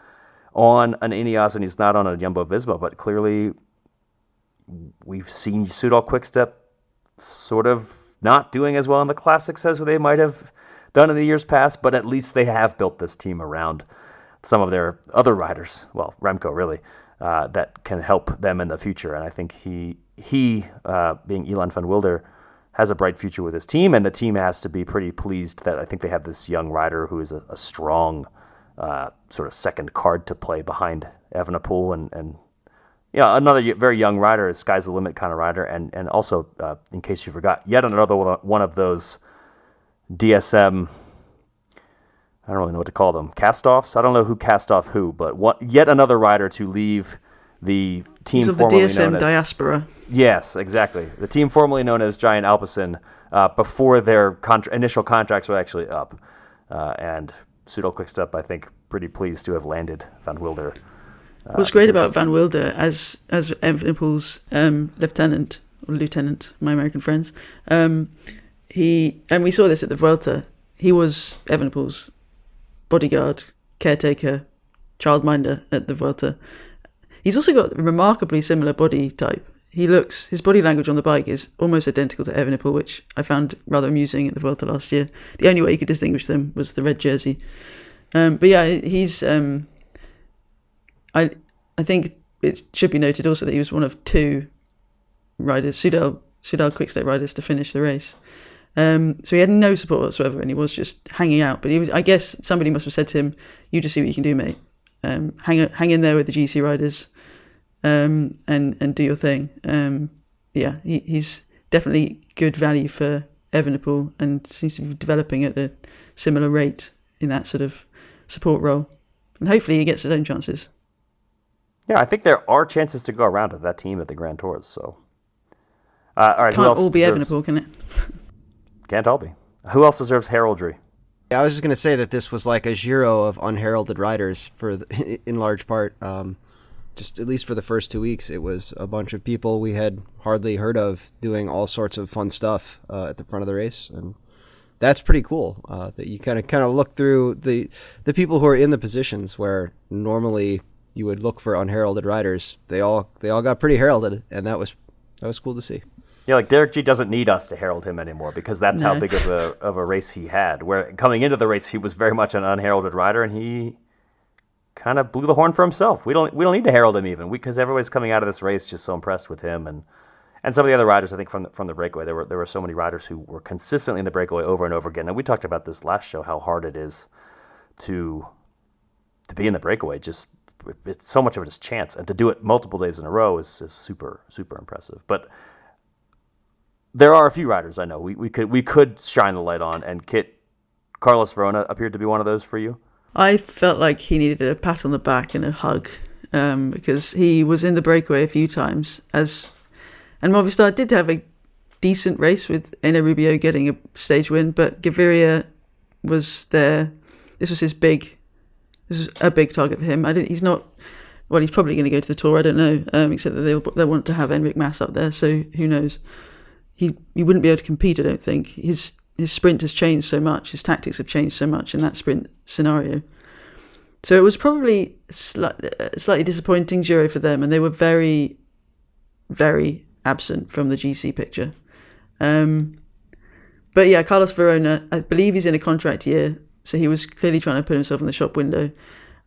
on an Ineos and he's not on a Jumbo-Visma, but clearly we've seen Soudal Quickstep sort of not doing as well in the Classics as they might have done in the years past, but at least they have built this team around some of their other riders, well, Remco really, that can help them in the future. And I think he being Ilan van Wilder, has a bright future with his team, and the team has to be pretty pleased that I think they have this young rider who is a strong sort of second card to play behind Evenepoel, and another very young rider, sky's the limit kind of rider, and also, in case you forgot, yet another one of those DSM, I don't really know what to call them, cast-offs? I don't know who cast off who, but yet another rider to leave the team of the formerly DSM known as diaspora. Yes, exactly. The team formerly known as Giant Alpecin, before their initial contracts were actually up. And Soudal Quickstep, I think, pretty pleased to have landed Van Wilder. What's great about Van Wilder as Evenepoel's lieutenant, my American friends, and we saw this at the Vuelta, he was Evenepoel's bodyguard, caretaker, childminder at the Vuelta. He's also got a remarkably similar body type. His body language on the bike is almost identical to Evenepoel, which I found rather amusing at the Vuelta last year. The only way you could distinguish them was the red jersey. But yeah, he's. I think it should be noted also that he was one of two riders, Soudal Quickstep riders, to finish the race. So he had no support whatsoever, and he was just hanging out. But I guess somebody must have said to him, "You just see what you can do, mate. Hang in there with the GC riders, and do your thing." He's definitely good value for Evenepoel, and seems to be developing at a similar rate in that sort of support role. And hopefully he gets his own chances. Yeah, I think there are chances to go around at that team at the Grand Tours. So, all right, can't all be Evenepoel, can it? Can't all be. Who else deserves heraldry? I was just going to say that this was like a Giro of unheralded riders in large part. Just at least for the first 2 weeks, it was a bunch of people we had hardly heard of doing all sorts of fun stuff at the front of the race, and that's pretty cool. That you kind of look through the people who are in the positions where normally you would look for unheralded riders. They all got pretty heralded, and that was cool to see. Yeah, like Derek G doesn't need us to herald him anymore because that's how big of a race he had. Where coming into the race, he was very much an unheralded rider, and he kind of blew the horn for himself. We don't need to herald him even because everybody's coming out of this race just so impressed with him and some of the other riders. I think from the breakaway, there were so many riders who were consistently in the breakaway over and over again. And we talked about this last show how hard it is to be in the breakaway. Just it's so much of it is chance, and to do it multiple days in a row is super super impressive. But there are a few riders I know we could shine the light on, and Carlos Verona appeared to be one of those for you. I felt like he needed a pat on the back and a hug because he was in the breakaway a few times. And Movistar did have a decent race with Enea Rubio getting a stage win, but Gaviria was there. This was a big target for him. He's not. Well, he's probably going to go to the Tour. I don't know, except that they want to have Enric Mas up there. So who knows? He wouldn't be able to compete, I don't think. His sprint has changed so much. His tactics have changed so much in that sprint scenario. So it was probably a slightly disappointing Giro for them, and they were very, very absent from the GC picture. But yeah, Carlos Verona, I believe he's in a contract year, so he was clearly trying to put himself in the shop window.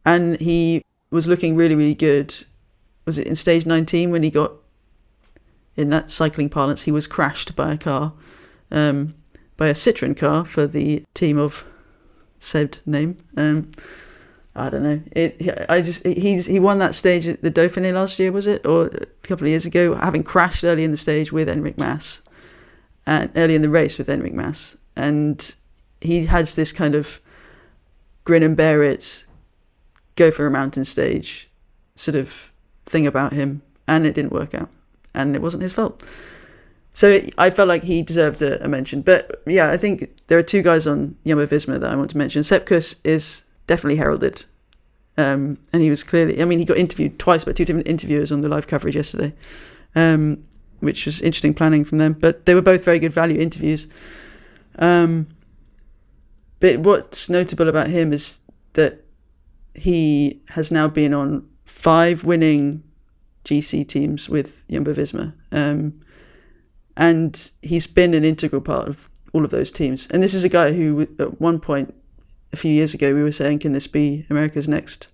And he was looking really, really good. Was it in stage 19 when he got, in that cycling parlance, he was crashed by a car, by a Citroen car for the team of said name. I don't know. He won that stage at the Dauphiné last year, was it, or a couple of years ago, having crashed early in the stage with Enric Mas, and early in the race with Enric Mas, and he has this kind of grin and bear it, go for a mountain stage sort of thing about him, and it didn't work out. And it wasn't his fault. So I felt like he deserved a mention. But yeah, I think there are two guys on Jumbo-Visma that I want to mention. Sepp Kuss is definitely heralded. And he was clearly, he got interviewed twice by two different interviewers on the live coverage yesterday, which was interesting planning from them. But they were both very good value interviews. But what's notable about him is that he has now been on 5 winning GC teams with Jumbo-Visma. And he's been an integral part of all of those teams. And this is a guy who, at one point, a few years ago, we were saying, can this be America's next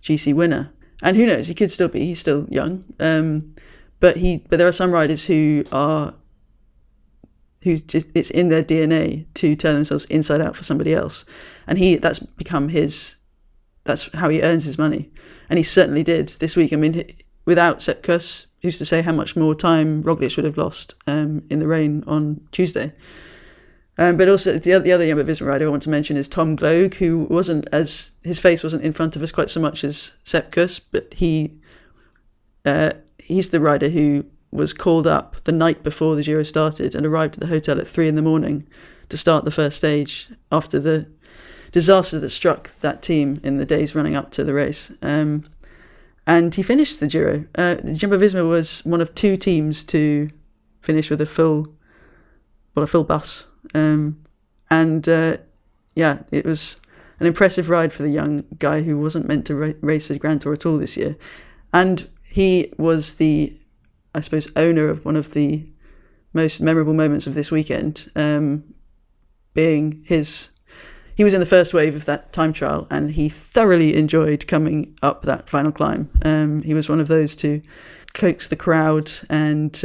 GC winner? And who knows, he could still be, he's still young. But there are some riders it's in their DNA to turn themselves inside out for somebody else. And that's how he earns his money. And he certainly did this week. I mean, without Sepp Kuss, who's to say how much more time Roglič would have lost in the rain on Tuesday. But also the other Jumbo-Visma rider I want to mention is Tom Gloag, who his face wasn't in front of us quite so much as Sepp Kuss, but he's the rider who was called up the night before the Giro started and arrived at the hotel at 3 a.m. to start the first stage after the disaster that struck that team in the days running up to the race. And he finished the Giro. Jumbo-Visma was one of 2 teams to finish with a full bus. It was an impressive ride for the young guy who wasn't meant to race a Grand Tour at all this year. And he was the, I suppose, owner of one of the most memorable moments of this weekend, being he was in the first wave of that time trial and he thoroughly enjoyed coming up that final climb. He was one of those to coax the crowd, and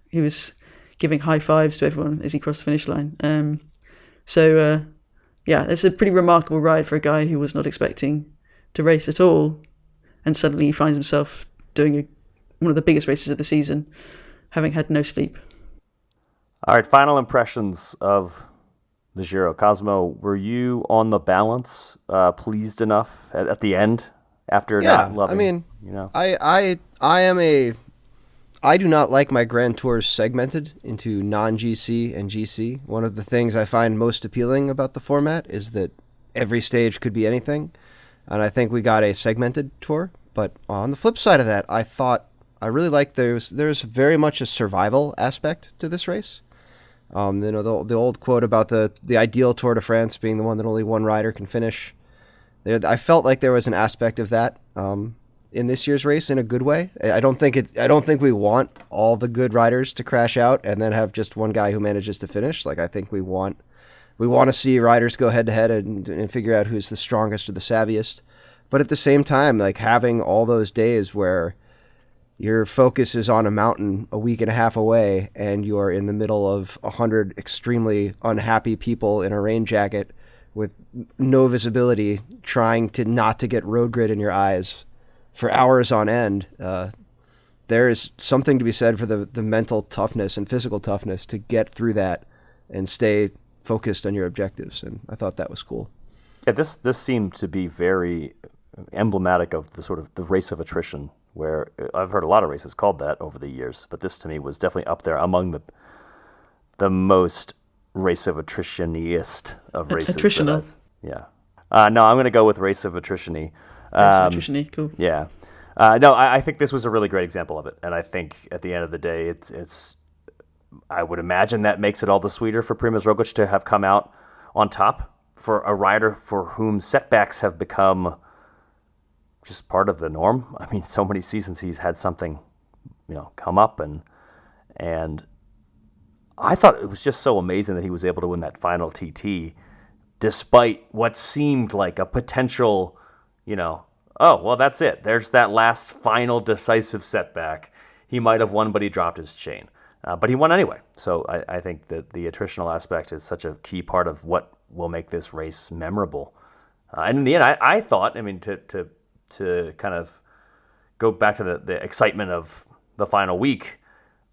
he was giving high fives to everyone as he crossed the finish line. It's a pretty remarkable ride for a guy who was not expecting to race at all, and suddenly he finds himself doing one of the biggest races of the season, having had no sleep. All right, final impressions of the Giro. Cosmo, were you on the balance pleased enough at the end after not loving? I mean, I do not like my Grand Tours segmented into non-GC and GC. One of the things I find most appealing about the format is that every stage could be anything, and I think we got a segmented tour. But on the flip side of that, I really like there's very much a survival aspect to this race. The old quote about the ideal Tour de France being the one that only one rider can finish. I felt like there was an aspect of that in this year's race in a good way. I don't think we want all the good riders to crash out and then have just one guy who manages to finish. Like, I think we want to see riders go head to head and figure out who's the strongest or the savviest. But at the same time, like, having all those days where your focus is on a mountain a week and a half away and you are in the middle of 100 extremely unhappy people in a rain jacket with no visibility, trying to not to get road grit in your eyes for hours on end. There is something to be said for the mental toughness and physical toughness to get through that and stay focused on your objectives. And I thought that was cool. Yeah, this seemed to be very emblematic of the sort of the race of attrition, where I've heard a lot of races called that over the years, but this to me was definitely up there among the most race of attrition-iest of races. Attritional. No, I'm going to go with race of attrition-y. Attrition-y, cool. Yeah. I think this was a really great example of it, and I think at the end of the day, it's I would imagine that makes it all the sweeter for Primož Roglič to have come out on top for a rider for whom setbacks have become just part of the norm. I mean, so many seasons he's had something, come up, and I thought it was just so amazing that he was able to win that final TT, despite what seemed like a potential, oh, well, that's it. There's that last final decisive setback. He might have won, but he dropped his chain. But he won anyway. So I think that the attritional aspect is such a key part of what will make this race memorable. And in the end, I thought, to kind of go back to the excitement of the final week,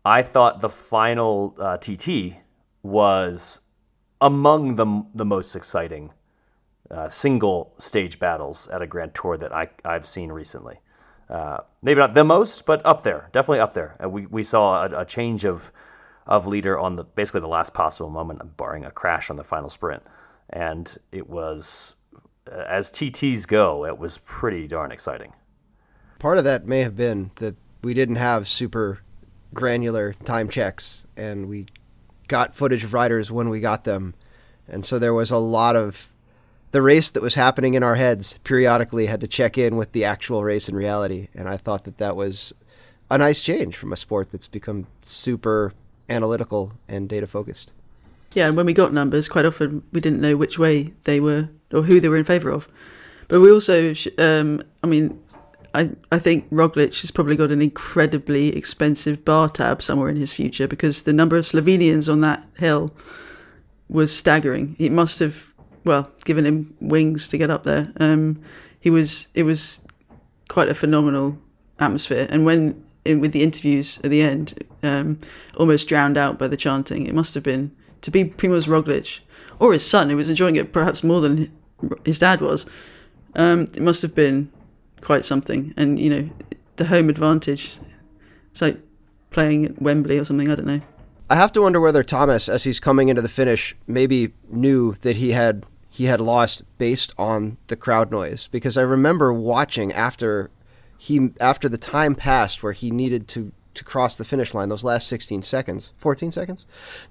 I thought the final TT was among the most exciting single stage battles at a Grand Tour that I've seen recently. Maybe not the most, but up there, definitely up there. We saw a change of leader on basically the last possible moment, barring a crash on the final sprint, and it was, as TTs go, it was pretty darn exciting. Part of that may have been that we didn't have super granular time checks, and we got footage of riders when we got them. And so there was a lot of the race that was happening in our heads periodically had to check in with the actual race in reality. And I thought that was a nice change from a sport that's become super analytical and data focused. Yeah, and when we got numbers, quite often we didn't know which way they were or who they were in favour of. But we also, I think Roglič has probably got an incredibly expensive bar tab somewhere in his future, because the number of Slovenians on that hill was staggering. It must have, given him wings to get up there. It was quite a phenomenal atmosphere. And with the interviews at the end, almost drowned out by the chanting, it must have been, to be Primož Roglič, or his son, who was enjoying it perhaps more than his dad was, it must have been quite something. And, the home advantage, it's like playing at Wembley or something, I don't know. I have to wonder whether Thomas, as he's coming into the finish, maybe knew that he had lost based on the crowd noise, because I remember watching after the time passed where he needed to cross the finish line, those last 14 seconds,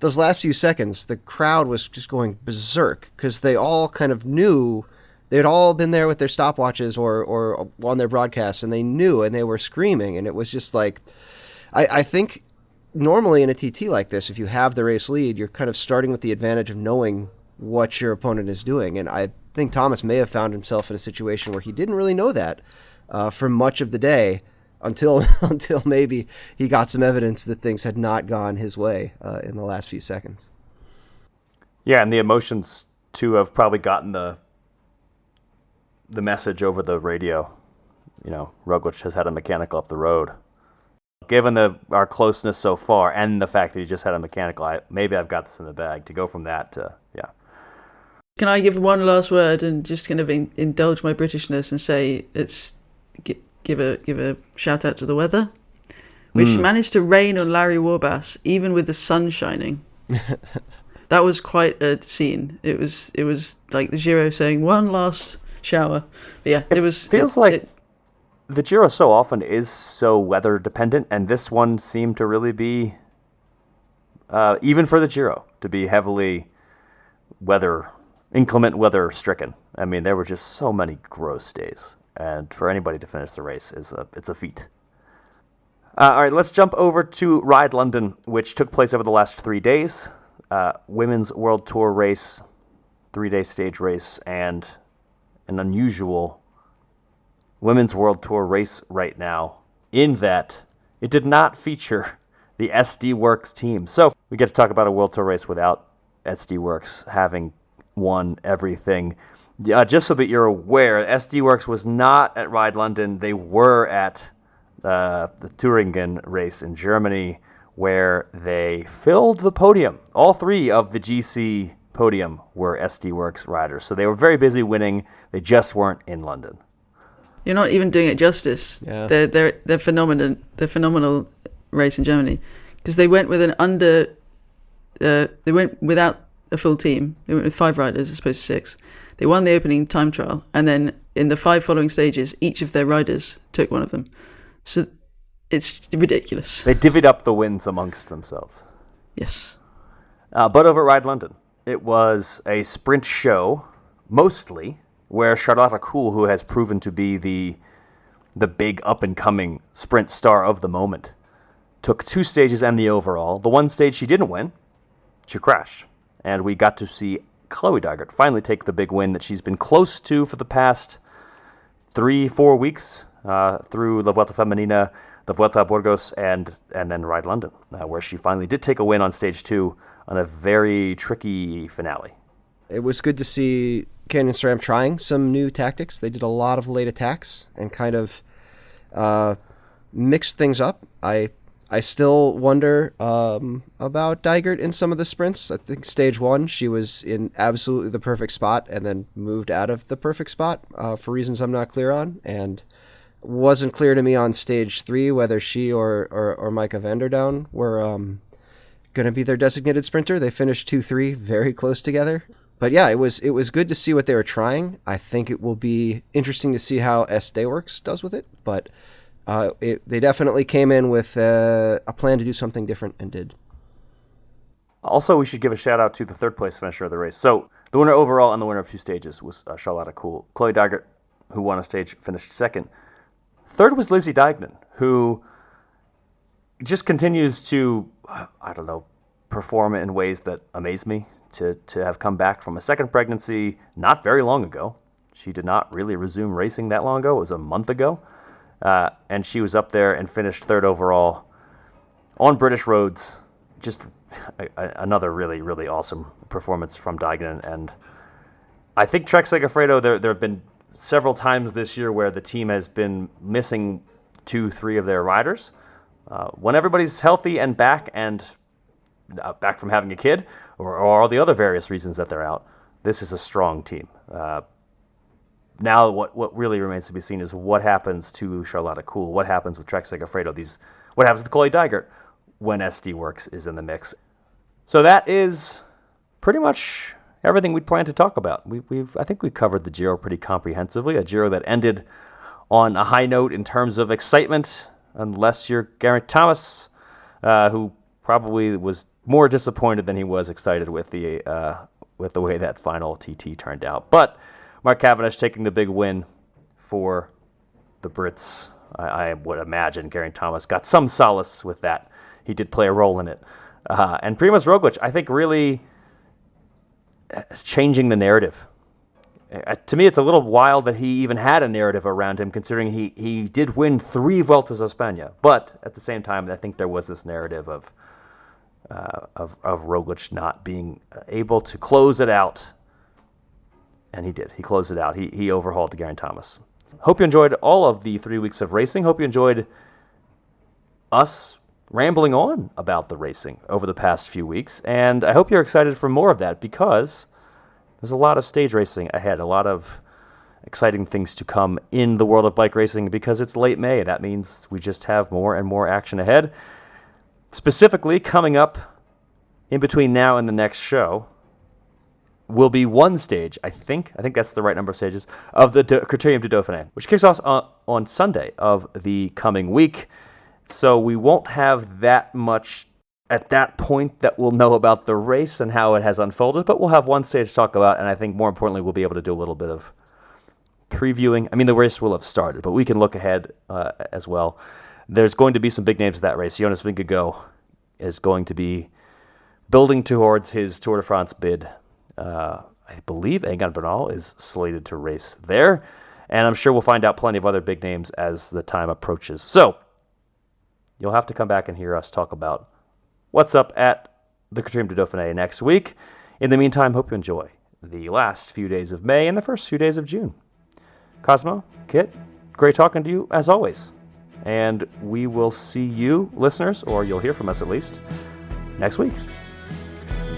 those last few seconds, the crowd was just going berserk, because they all kind of knew. They'd all been there with their stopwatches or on their broadcasts, and they knew, and they were screaming. And it was just like, I think normally in a TT like this, if you have the race lead, you're kind of starting with the advantage of knowing what your opponent is doing. And I think Thomas may have found himself in a situation where he didn't really know that for much of the day, until maybe he got some evidence that things had not gone his way in the last few seconds. Yeah, and the emotions too have probably gotten the message over the radio. Roglič has had a mechanical up the road. Given our closeness so far and the fact that he just had a mechanical, maybe I've got this in the bag. To go from that to, yeah. Can I give one last word and just kind of indulge my Britishness and say give a shout out to the weather, which managed to rain on Larry Warbass even with the sun shining. That was quite a scene. It was like the Giro saying one last shower. But yeah, it feels like the Giro so often is so weather dependent, and this one seemed to really be, even for the Giro, to be heavily inclement weather stricken. I mean, there were just so many gross days, and for anybody to finish the race it's a feat. All right, let's jump over to Ride London, which took place over the last 3 days. Women's World Tour race, 3-day stage race, and an unusual Women's World Tour race right now, in that it did not feature the SD Works team. So we get to talk about a World Tour race without SD Works having won everything. Just so that you're aware, SD Works was not at Ride London. They were at the Thüringen race in Germany, where they filled the podium. All 3 of the GC podium were SD Works riders. So they were very busy winning. They just weren't in London. You're not even doing it justice. Yeah. They're phenomenal. They're phenomenal race in Germany, because they went with they went without a full team. They went with 5 riders as opposed to 6. They won the opening time trial, and then in the 5 following stages, each of their riders took one of them. So it's ridiculous. They divvied up the wins amongst themselves. Yes. But over at Ride London, it was a sprint show, mostly, where Charlotte Kool, who has proven to be the big up-and-coming sprint star of the moment, took 2 stages and the overall. The one stage she didn't win, she crashed. And we got to see Chloe Dygert finally take the big win that she's been close to for the past 3-4 weeks through La Vuelta Femenina, the Vuelta a Burgos, and then Ride London, where she finally did take a win on stage 2 on a very tricky finale. It was good to see Canyon SRAM trying some new tactics. They did a lot of late attacks and kind of mixed things up. I still wonder about Dygert in some of the sprints. I think stage 1, she was in absolutely the perfect spot and then moved out of the perfect spot for reasons I'm not clear on. And wasn't clear to me on stage 3 whether she or Micah Vanderdown were going to be their designated sprinter. They finished 2-3 very close together. But yeah, it was good to see what they were trying. I think it will be interesting to see how SD Works does with it. But they definitely came in with a plan to do something different and did. Also, we should give a shout out to the third place finisher of the race. So the winner overall and the winner of 2 stages was Charlotte Kool. Chloe Dygert, who won a stage, finished second. Third was Lizzie Deignan, who just continues to, perform in ways that amaze me. To have come back from a second pregnancy not very long ago. She did not really resume racing that long ago. It was a month ago. And she was up there and finished third overall on British roads. Just another really, really awesome performance from Deignan. And I think Trek Segafredo, there have been several times this year where the team has been missing 2-3 of their riders. When everybody's healthy and back back from having a kid, or all the other various reasons that they're out, this is a strong team. Now what really remains to be seen is what happens to Charlotte Kool, what happens with Trek Segafredo, what happens with Chloe Dygert when SD Works is in the mix. So that is pretty much everything we plan to talk about. I think we've covered the Giro pretty comprehensively, a Giro that ended on a high note in terms of excitement, unless you're Geraint Thomas, who probably was more disappointed than he was excited with the way that final TT turned out. But Mark Cavendish taking the big win for the Brits. I would imagine Geraint Thomas got some solace with that. He did play a role in it. And Primož Roglič, I think, really changing the narrative. To me, it's a little wild that he even had a narrative around him, considering he did win 3 Vueltas a España. But at the same time, I think there was this narrative of Roglič not being able to close it out. And he did. He closed it out. He overhauled Geraint Thomas. Hope you enjoyed all of the 3 weeks of racing. Hope you enjoyed us rambling on about the racing over the past few weeks. And I hope you're excited for more of that, because there's a lot of stage racing ahead, a lot of exciting things to come in the world of bike racing, because it's late May. That means we just have more and more action ahead. Specifically, coming up in between now and the next show will be one stage, I think that's the right number of stages, of the Criterium du Dauphiné, which kicks off on Sunday of the coming week. So we won't have that much at that point that we'll know about the race and how it has unfolded, but we'll have one stage to talk about, and I think more importantly, we'll be able to do a little bit of previewing. I mean, the race will have started, but we can look ahead as well. There's going to be some big names in that race. Jonas Vingegaard is going to be building towards his Tour de France bid. I believe Egan Bernal is slated to race there, and I'm sure we'll find out plenty of other big names as the time approaches. So you'll have to come back and hear us talk about what's up at the Criterium du Dauphiné next week. In the meantime, hope you enjoy the last few days of May and the first few days of June. Cosmo, Kit, great talking to you as always. And we will see you, listeners, or you'll hear from us at least, next week.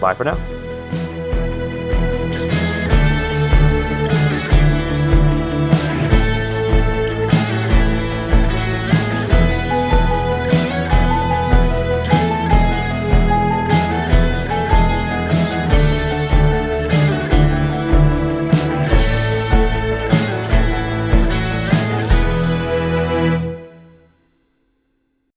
Bye for now.